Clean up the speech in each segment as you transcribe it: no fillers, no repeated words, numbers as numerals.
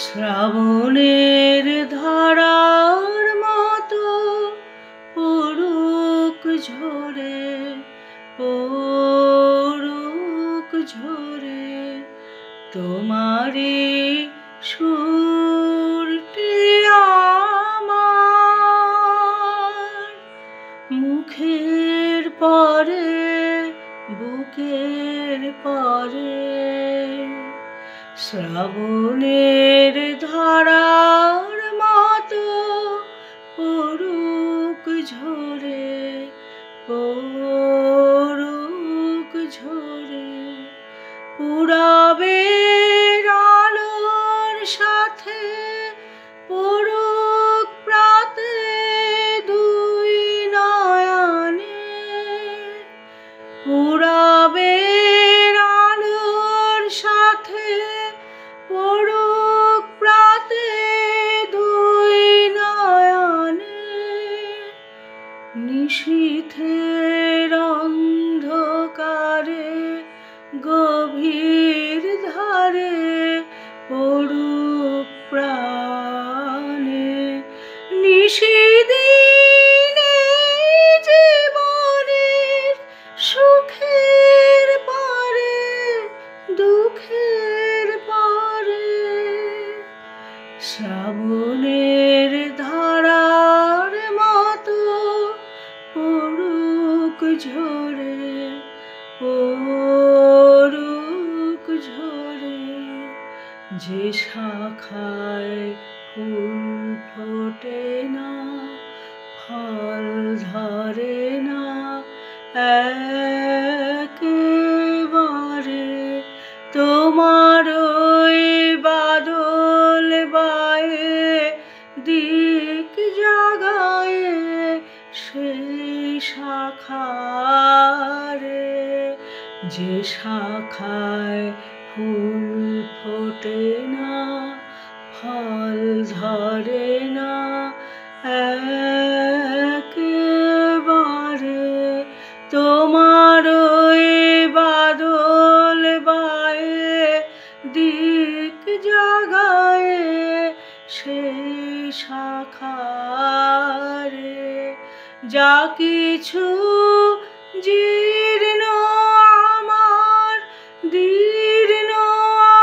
শ্রাবণের ধারার মতো পড়ুক ঝরে, পড়ুক ঝরে তোমারি সুরটি আমার মুখের পরে, বুকের পরে। শ্রাবণের ধারার মতো পড়ুক ঝরে, পড়ুক ঝরে পুরাবের আলোর সাথে পড়ুক প্রাতে দুই নয়নে। পুরাবের আলোর সাথে পড়ুক প্রাতে দুই নয়নে। নিশীথের অন্ধকারে গভীর ধারে পড়ুক প্রাণে। নিশিদিনে জীবনের সুখের পরে দুঃখের পরে। শ্রাবণের ধারার মতো পড়ুক ঝরে, পড়ুক ঝরে। যে শাখায় ফুল ফোটে না, ফল ধরে না একেবারে, তোমার ওই বাদল বায়ে দিক জাগায়ে সেই শাখারে। যে শাখায় ফুল ফোটে না, ফল ধরে না একেবারে, তোমার ওই বাদল বায়ে দিক জাগায়ে সেই শাখারে। যা কিছু জীর্ণ আমার, দীর্ণ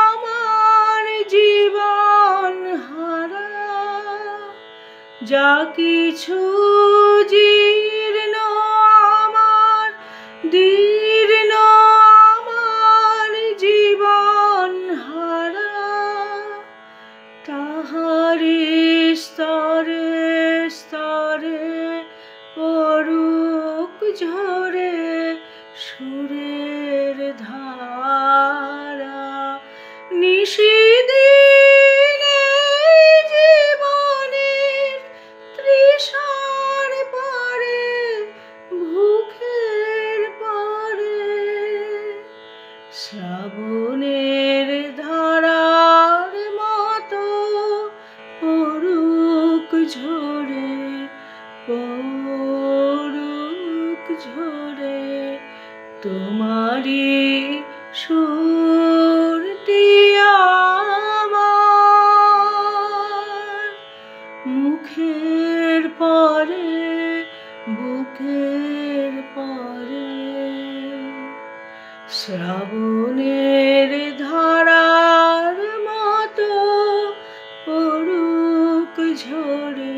আমার জীবন হারা। যা কিছু জীর্ণ আমার, দীর্ণ আমার জীবন হারা। তাহারি স্তরে স্তরে পড়ুক ঝরে সুরের ধারা। নিশিদিনে জীবনের তৃষার পরে ভুখের পরে। শ্রাবণের ধারার মতো পড়ুক ঝরে, পড়ুক ঝরে তোমারি সুরটি আমার মুখের পরে, বুকের পরে। শ্রাবণের ধারার মতো পড়ুক ঝরে,